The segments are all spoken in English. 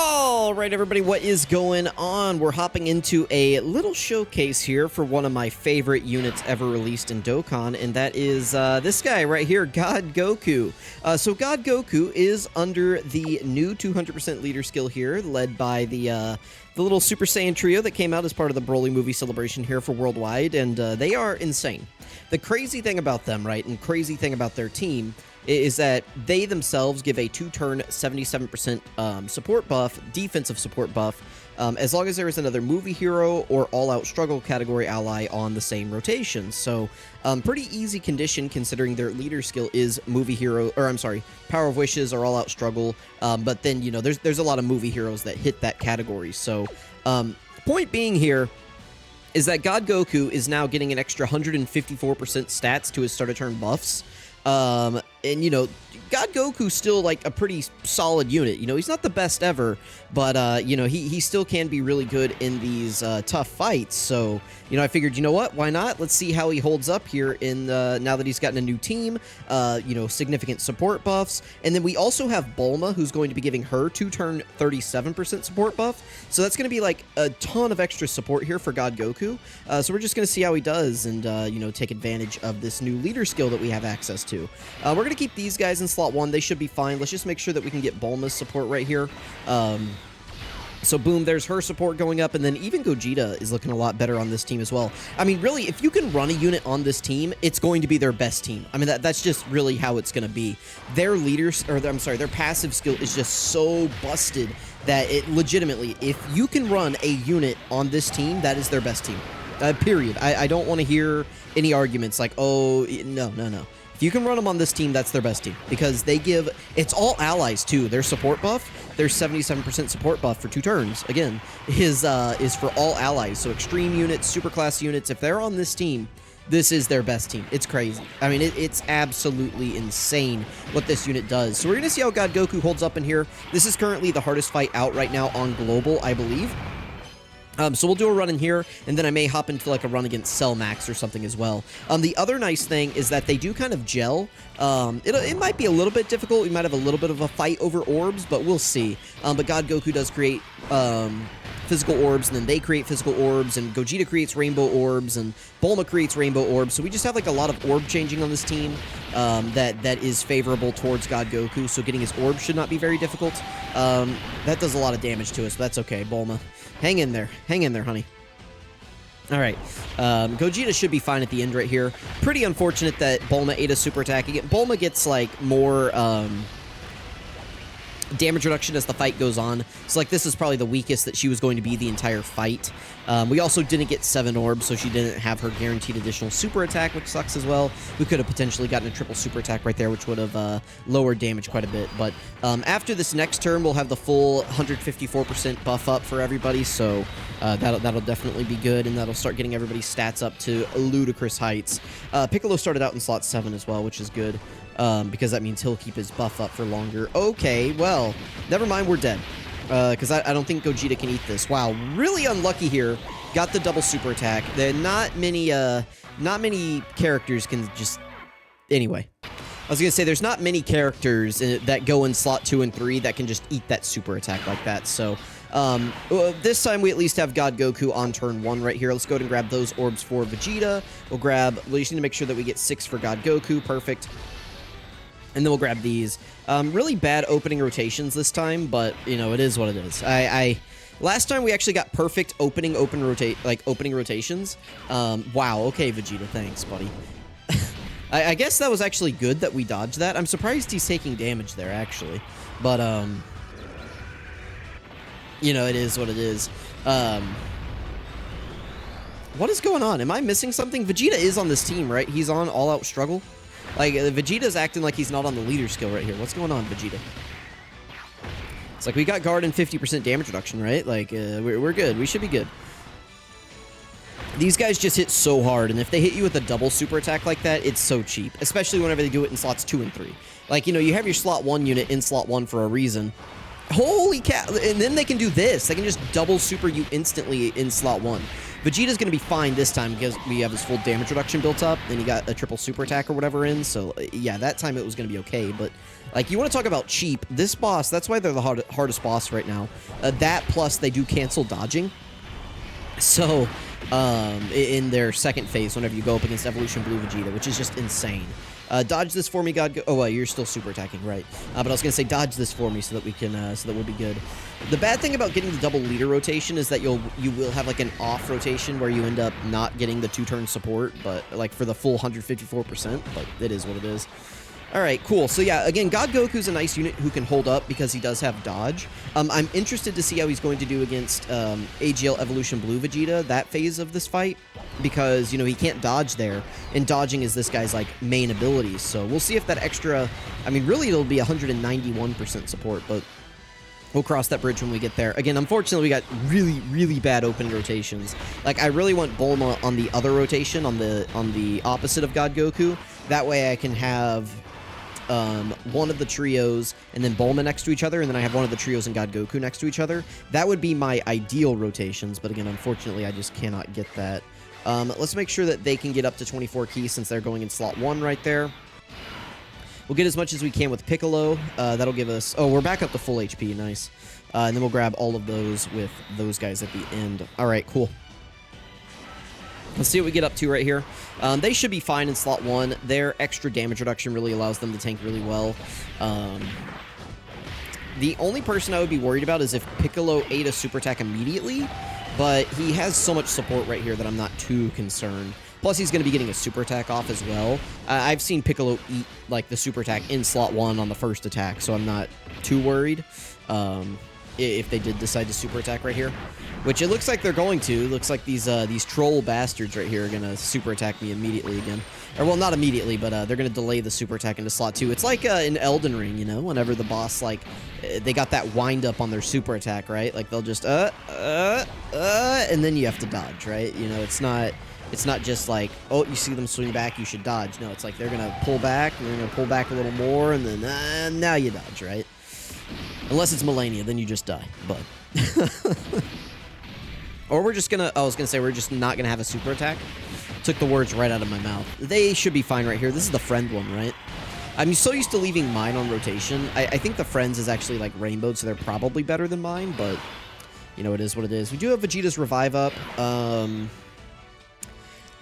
All right, everybody, what is going on? We're hopping into a little showcase here for one of my favorite units ever released in Dokkan, and that is this guy right here, God Goku. So God Goku is under the new 200% leader skill here, led by the little Super Saiyan trio that came out as part of the Broly movie celebration here for Worldwide, and they are insane. The crazy thing about them, right, and crazy thing about their team is that they themselves give a 2-turn 77% support buff, defensive support buff, as long as there is another movie hero or all-out struggle category ally on the same rotation. So, pretty easy condition considering their leader skill is movie hero, or I'm sorry, Power of Wishes or all-out struggle. But then, you know, there's a lot of movie heroes that hit that category. So, point being here is that God Goku is now getting an extra 154% stats to his start of turn buffs. And, you know, God Goku's still, like, a pretty solid unit. You know, he's not the best ever, but, you know, he still can be really good in these tough fights. So, you know, I figured, you know what, why not? Let's see how he holds up here in now that he's gotten a new team, you know, significant support buffs. And then we also have Bulma, who's going to be giving her 2-turn 37% support buff. So that's going to be, like, a ton of extra support here for God Goku. So we're just going to see how he does and, you know, take advantage of this new leader skill that we have access to. We're going to keep these guys in slot 1. They should be fine. Let's just make sure that we can get Bulma's support right here. So boom, there's her support going up, and then even Gogeta is looking a lot better on this team as well. I mean, really, if you can run a unit on this team, it's going to be their best team. I mean, that's just really how it's going to be. Their leaders, or I'm sorry, their passive skill is just so busted that it legitimately, if you can run a unit on this team, that is their best team. Period. I don't want to hear any arguments like, oh, no. If you can run them on this team, that's their best team. Because they give... It's all allies, too. Their support buff, their 77% support buff for 2 turns, again, is for all allies. So extreme units, superclass units, if they're on this team, this is their best team. It's crazy. I mean, it's absolutely insane what this unit does. So we're going to see how God Goku holds up in here. This is currently the hardest fight out right now on Global, I believe. So we'll do a run in here, and then I may hop into like a run against Cell Max or something as well. The other nice thing is that they do kind of gel. It might be a little bit difficult. We might have a little bit of a fight over orbs, but we'll see. But God Goku does create physical orbs, and then they create physical orbs, and Gogeta creates rainbow orbs, and Bulma creates rainbow orbs. So we just have like a lot of orb changing on this team that is favorable towards God Goku. So getting his orbs should not be very difficult. That does a lot of damage to us, but that's okay, Bulma. Hang in there, honey. All right, Gogeta should be fine at the end right here. Pretty unfortunate that Bulma ate a super attack. Bulma gets like more damage reduction as the fight goes on. So like this is probably the weakest that she was going to be the entire fight. We also didn't get 7 orbs, so she didn't have her guaranteed additional super attack, which sucks as well. We could have potentially gotten a triple super attack right there, which would have lowered damage quite a bit. But after this next turn, we'll have the full 154% buff up for everybody, so that'll definitely be good, and that'll start getting everybody's stats up to ludicrous heights. Piccolo started out in slot 7 as well, which is good. Because that means he'll keep his buff up for longer. Okay, well, never mind, we're dead. Because I don't think Gogeta can eat this. Wow, really unlucky here. Got the double super attack. There not many characters can just... Anyway. I was going to say, there's not many characters that go in slot 2 and 3 that can just eat that super attack like that. So, this time we at least have God Goku on turn 1 right here. Let's go ahead and grab those orbs for Vegeta. We just need to make sure that we get 6 for God Goku. Perfect. And then we'll grab these. Really bad opening rotations this time, but, you know, it is what it is. Last time we actually got perfect opening rotations. Wow, okay, Vegeta, thanks, buddy. I guess that was actually good that we dodged that. I'm surprised he's taking damage there, actually. But, you know, it is what it is. What is going on? Am I missing something? Vegeta is on this team, right? He's on all-out struggle. Like, Vegeta's acting like he's not on the leader skill right here. What's going on, Vegeta? It's like we got guard and 50% damage reduction, right? Like, we're good. We should be good. These guys just hit so hard, and if they hit you with a double super attack like that, it's so cheap. Especially whenever they do it in slots 2 and 3. Like, you know, you have your slot 1 unit in slot 1 for a reason. Holy cow! And then they can do this. They can just double super you instantly in slot 1. Vegeta's going to be fine this time because we have his full damage reduction built up, and he got a triple super attack or whatever in, so yeah, that time it was going to be okay, but Like, you want to talk about cheap. This boss, that's why they're the hardest boss right now. That plus they do cancel dodging. So, in their second phase, whenever you go up against Evolution Blue Vegeta, which is just insane. Dodge this for me, God. Oh, you're still super attacking, right? But I was gonna say dodge this for me so that we can, so that we'll be good. The bad thing about getting the double leader rotation is that you will have like an off rotation where you end up not getting the 2-turn support, but like for the full 154%. But it is what it is. All right, cool. So yeah, again, God Goku's a nice unit who can hold up because he does have dodge. I'm interested to see how he's going to do against AGL Evolution Blue Vegeta, that phase of this fight, because, you know, he can't dodge there, and dodging is this guy's, like, main ability. So we'll see if that extra, I mean, really it'll be 191% support, but we'll cross that bridge when we get there. Again, unfortunately, we got really, really bad open rotations. Like, I really want Bulma on the other rotation, on the opposite of God Goku. That way I can have one of the trios and then Bulma next to each other, and then I have one of the trios and God Goku next to each other. That would be my ideal rotations, but again, unfortunately, I just cannot get that. Let's make sure that they can get up to 24 keys since they're going in slot 1 right there. We'll get as much as we can with Piccolo. That'll give us... Oh, we're back up to full HP. Nice. And then we'll grab all of those with those guys at the end. All right, cool. Let's see what we get up to right here. They should be fine in slot 1. Their extra damage reduction really allows them to tank really well. The only person I would be worried about is if Piccolo ate a super attack immediately, but he has so much support right here that I'm not too concerned. Plus, he's going to be getting a super attack off as well. I've seen Piccolo eat, like, the super attack in slot 1 on the first attack, so I'm not too worried if they did decide to super attack right here. Which it looks like they're going to. It looks like these troll bastards right here are going to super attack me immediately again. Or, well, not immediately, but they're going to delay the super attack into slot 2. It's like in Elden Ring, you know, whenever the boss, like, they got that wind up on their super attack, right? Like, they'll just, and then you have to dodge, right? You know, it's not just like, oh, you see them swing back, you should dodge. No, it's like they're going to pull back, and they're going to pull back a little more, and then, now you dodge, right? Unless it's Millennia, then you just die, but... Or we're just gonna... I was gonna say we're just not gonna have a super attack. Took the words right out of my mouth. They should be fine right here. This is the friend one, right? I'm so used to leaving mine on rotation. I think the friends is actually like rainbowed, so they're probably better than mine, but... You know, it is what it is. We do have Vegeta's revive up.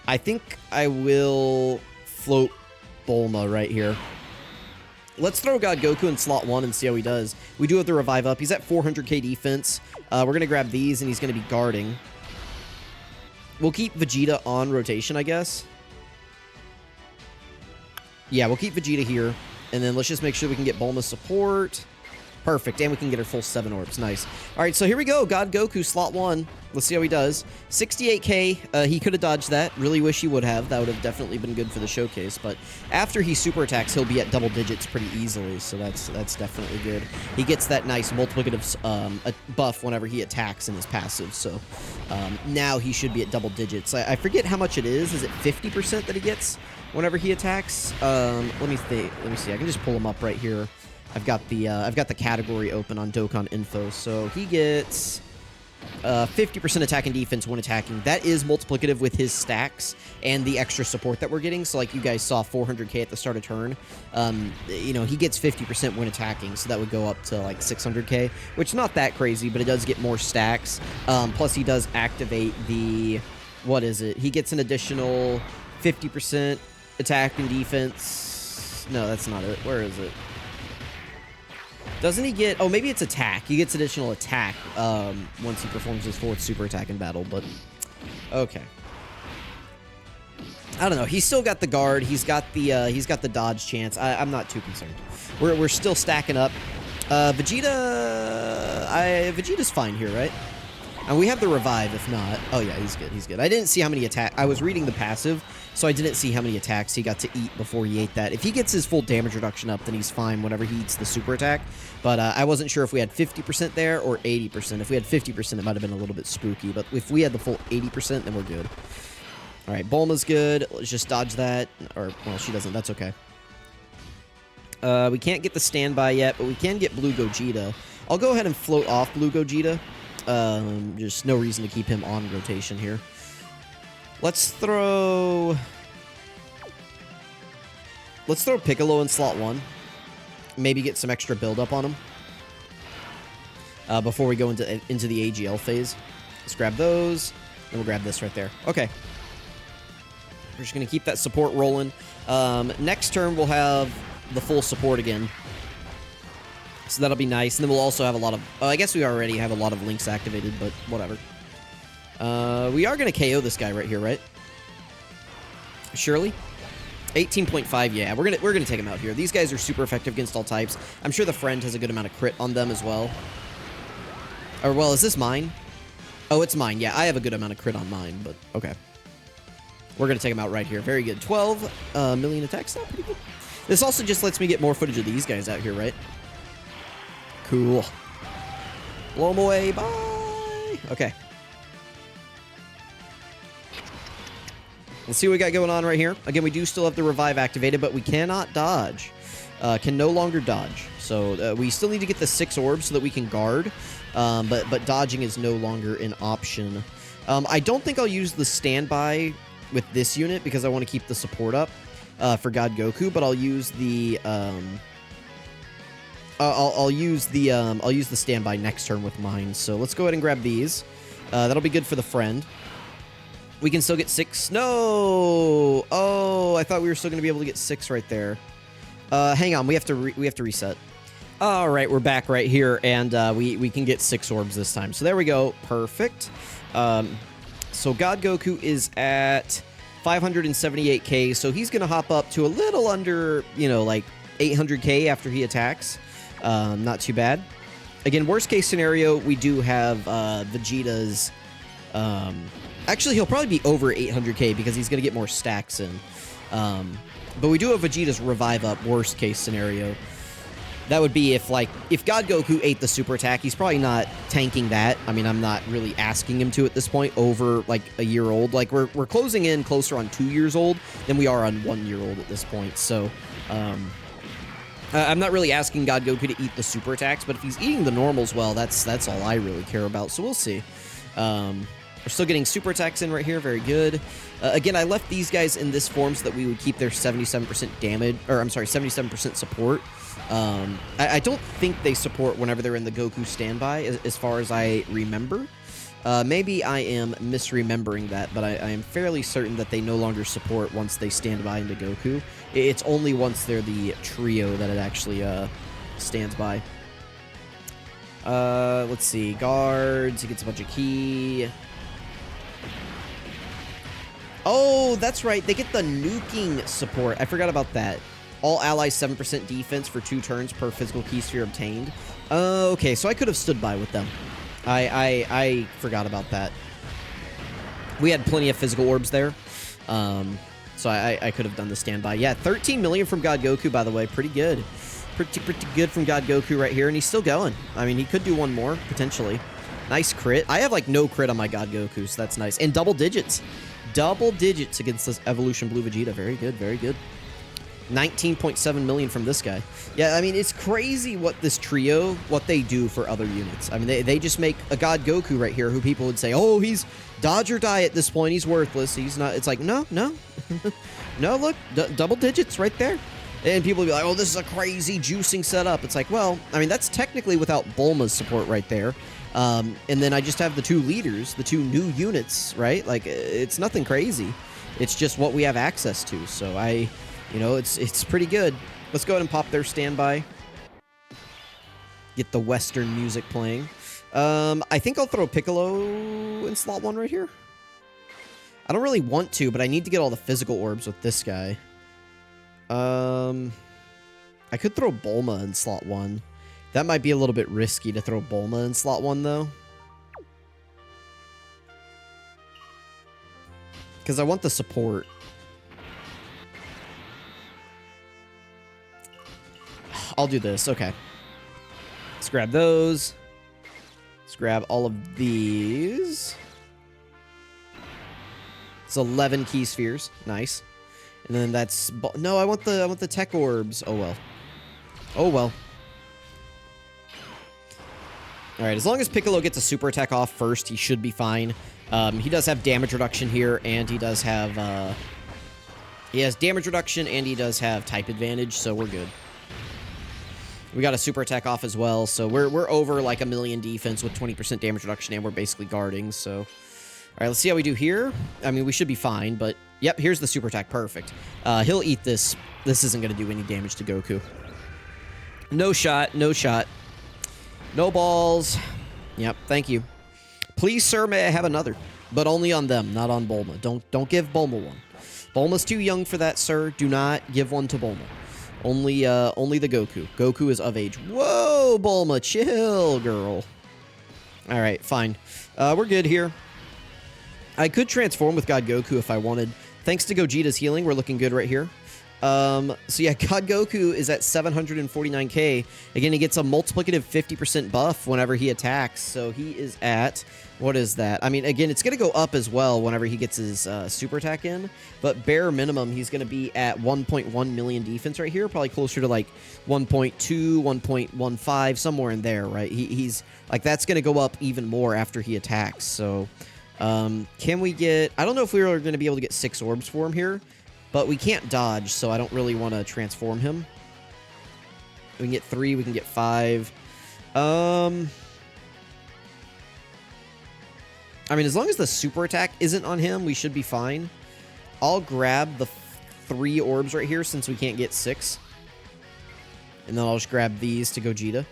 I think I will float Bulma right here. Let's throw God Goku in slot 1 and see how he does. We do have the revive up. He's at 400k defense. We're going to grab these, and he's going to be guarding. We'll keep Vegeta on rotation, I guess. Yeah, we'll keep Vegeta here. And then let's just make sure we can get Bulma support. Perfect, and we can get her full 7 orbs. Nice. All right, so here we go. God Goku, slot 1. Let's see how he does. 68k. He could have dodged that. Really wish he would have. That would have definitely been good for the showcase. But after he super attacks, he'll be at double digits pretty easily. So that's definitely good. He gets that nice multiplicative buff whenever he attacks in his passive. So now he should be at double digits. I forget how much it is. Is it 50% that he gets whenever he attacks? Let me see. I can just pull him up right here. I've got the category open on Dokkan info. So he gets 50% attack and defense when attacking. That is multiplicative with his stacks and the extra support that we're getting. So like you guys saw 400k at the start of turn. You know, he gets 50% when attacking, so that would go up to like 600k, which is not that crazy, but it does get more stacks. Plus he does activate the, what is it? He gets an additional 50% attack and defense. No, that's not it. Where is it? Doesn't he get... Oh, maybe it's attack. He gets additional attack once he performs his 4th super attack in battle, but... Okay. I don't know. He's still got the guard. He's got the dodge chance. I'm not too concerned. We're still stacking up. Vegeta's fine here, right? And we have the revive if not. Oh, yeah, he's good. He's good. I didn't see how many attacks... I was reading the passive, so I didn't see how many attacks he got to eat before he ate that. If he gets his full damage reduction up, then he's fine whenever he eats the super attack. But I wasn't sure if we had 50% there or 80%. If we had 50%, it might have been a little bit spooky. But if we had the full 80%, then we're good. All right, Bulma's good. Let's just dodge that. Or, well, she doesn't. That's okay. We can't get the standby yet, but we can get Blue Gogeta. I'll go ahead and float off Blue Gogeta. Just no reason to keep him on rotation here. Let's throw Piccolo in slot 1. maybe get some extra build-up on him before we go into the AGL phase. Let's grab those, and we'll grab this right there. Okay. We're just going to keep that support rolling. Next turn, we'll have the full support again. So that'll be nice. And then we'll also have a lot of... I guess we already have a lot of links activated, but whatever. We are going to KO this guy right here, right? Surely? 18.5, yeah. We're gonna take him out here. These guys are super effective against all types. I'm sure the friend has a good amount of crit on them as well. Or, well, is this mine? Oh, it's mine. Yeah, I have a good amount of crit on mine, but okay. We're going to take him out right here. Very good. 12 million attacks. Not pretty good. This also just lets me get more footage of these guys out here, right? Cool. Blow them away. Bye. Okay. Let's see what we got going on right here. Again, we do still have the revive activated, but we cannot dodge. Can no longer dodge. So we still need to get the 6 orbs so that we can guard. But dodging is no longer an option. I don't think I'll use the standby with this unit because I want to keep the support up for God Goku, but I'll use the I'll use the standby next turn with mine. So let's go ahead and grab these. That'll be good for the friend. We can still get 6. No! Oh, I thought we were still going to be able to get 6 right there. Hang on, we have to reset. All right, we're back right here, and we can get 6 orbs this time. So there we go. Perfect. So God Goku is at 578k, so he's going to hop up to a little under, like 800k after he attacks. Not too bad. Again, worst case scenario, we do have Vegeta's... Actually, he'll probably be over 800k because he's going to get more stacks in. But we do have Vegeta's revive up, worst case scenario. That would be if God Goku ate the super attack. He's probably not tanking that. I mean, I'm not really asking him to at this point over, like, a year old. Like, we're closing in closer on 2 years old than we are on 1 year old at this point. So, I'm not really asking God Goku to eat the super attacks, but if he's eating the normals well, that's all I really care about. So we'll see. We're still getting super attacks in right here. Very good. Again, I left these guys in this form so that we would keep their 77% damage, or I'm sorry, 77% support. I don't think they support whenever they're in the Goku standby, as far as I remember. Maybe I am misremembering that, but I am fairly certain that they no longer support once they stand by into Goku. It's only once they're the trio that it actually stands by. Let's see. Guards. He gets a bunch of ki. Oh, that's right. They get the nuking support. I forgot about that. All allies 7% defense for 2 turns per physical key sphere obtained. Okay, so I could have stood by with them. I forgot about that. We had plenty of physical orbs there. So I could have done the standby. Yeah, 13 million from God Goku, by the way. Pretty good. Pretty good from God Goku right here. And he's still going. I mean, he could do one more, potentially. Nice crit. I have, like, no crit on my God Goku, so that's nice. And double digits. Double digits against this Evolution Blue Vegeta. Very good, very good. 19.7 million from this guy. Yeah, I mean, it's crazy what this trio, what they do for other units. I mean, they just make a God Goku right here who people would say, oh, he's dodge or die at this point. He's worthless. He's not. It's like, no. No, look, double digits right there. And people would be like, oh, this is a crazy juicing setup. It's like, well, I mean, that's technically without Bulma's support right there. And then I just have the 2 leaders, the 2 new units, right? Like, it's nothing crazy. It's just what we have access to. So it's pretty good. Let's go ahead and pop their standby. Get the Western music playing. I think I'll throw Piccolo in slot 1 right here. I don't really want to, but I need to get all the physical orbs with this guy. I could throw Bulma in slot 1. That might be a little bit risky to throw Bulma in slot 1, though. Because I want the support. I'll do this. Okay. Let's grab those. Let's grab all of these. It's 11 key spheres. Nice. And then that's... No, I want the tech orbs. Oh, well. Oh, well. Alright, as long as Piccolo gets a super attack off first, he should be fine. He does have damage reduction here, and he does have... he has damage reduction, and he does have type advantage, so we're good. We got a super attack off as well, so we're over like 1,000,000 defense with 20% damage reduction, and we're basically guarding, so... All right, let's see how we do here. I mean, we should be fine, but... Yep, here's the super attack. Perfect. He'll eat this. This isn't going to do any damage to Goku. No shot. No shot. No balls. Yep, thank you. Please, sir, may I have another? But only on them, not on Bulma. Don't give Bulma one. Bulma's too young for that, sir. Do not give one to Bulma. Only the Goku. Goku is of age. Whoa, Bulma, chill, girl. All right, fine. We're good here. I could transform with God Goku if I wanted. Thanks to Gogeta's healing, we're looking good right here. So yeah, God Goku is at 749k. Again, he gets a multiplicative 50% buff whenever he attacks. So he is at, what is that? I mean, again, it's going to go up as well whenever he gets his super attack in. But bare minimum, he's going to be at 1.1 million defense right here. Probably closer to like 1.2, 1.15, somewhere in there, right? He's like, that's going to go up even more after he attacks. So can we get, I don't know if we are going to be able to get 6 orbs for him here. But we can't dodge, so I don't really want to transform him. We can get 3, we can get 5. I mean, as long as the super attack isn't on him, we should be fine. I'll grab the 3 orbs right here since we can't get 6. And then I'll just grab these to Gogeta.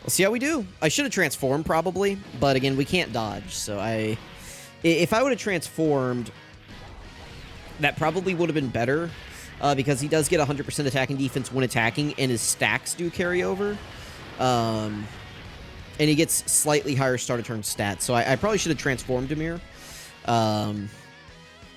We'll see how we do. I should have transformed, probably. But again, we can't dodge, so if I would have transformed... That probably would have been better because he does get 100% attacking defense when attacking, and his stacks do carry over. And he gets slightly higher start of turn stats. So I probably should have transformed him here.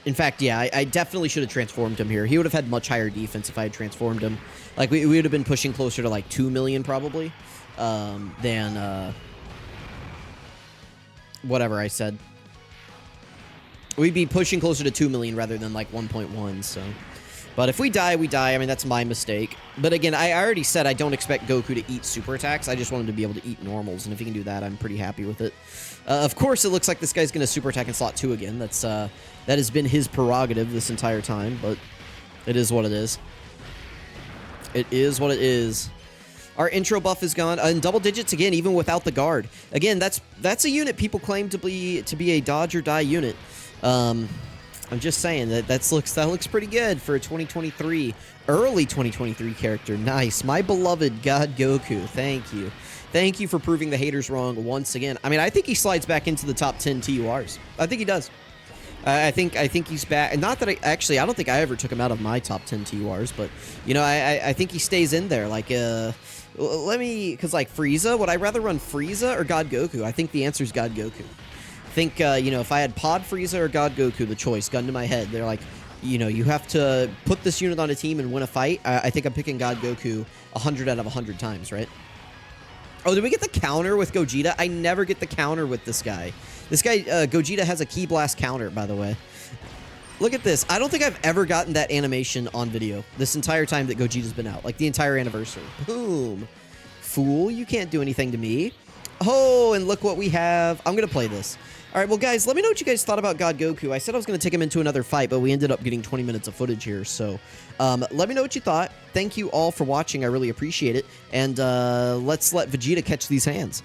In fact, yeah, I definitely should have transformed him here. He would have had much higher defense if I had transformed him. Like, we would have been pushing closer to, like, 2 million probably than whatever I said. We'd be pushing closer to 2 million rather than like 1.1, so. But if we die, we die. I mean, that's my mistake. But again, I already said I don't expect Goku to eat super attacks. I just want him to be able to eat normals, and if he can do that, I'm pretty happy with it. Of course, it looks like this guy's going to super attack in slot 2 again. That has been his prerogative this entire time, but it is what it is. It is what it is. Our intro buff is gone. In double digits again, even without the guard. Again, that's a unit people claim to be a dodge or die unit. I'm just saying that looks pretty good for a 2023, early 2023 character. Nice. My beloved God Goku. Thank you. Thank you for proving the haters wrong once again. I mean, I think he slides back into the top 10 TURs. I think he does. I think he's back. And not that I don't think I ever took him out of my top 10 TURs, but you know, I think he stays in there. Like, because like Frieza, would I rather run Frieza or God Goku? I think the answer is God Goku. I think, you know, if I had Pod Frieza or God Goku, the choice, gun to my head, they're like, you know, you have to put this unit on a team and win a fight. I think I'm picking God Goku 100 out of 100 times, right? Oh, did we get the counter with Gogeta? I never get the counter with this guy. This guy, Gogeta, has a Ki Blast counter, by the way. Look at this. I don't think I've ever gotten that animation on video this entire time that Gogeta's been out. Like, the entire anniversary. Boom. Fool, you can't do anything to me. Oh, and look what we have. I'm going to play this. All right, well, guys, let me know what you guys thought about God Goku. I said I was going to take him into another fight, but we ended up getting 20 minutes of footage here. So let me know what you thought. Thank you all for watching. I really appreciate it. And let's let Vegeta catch these hands.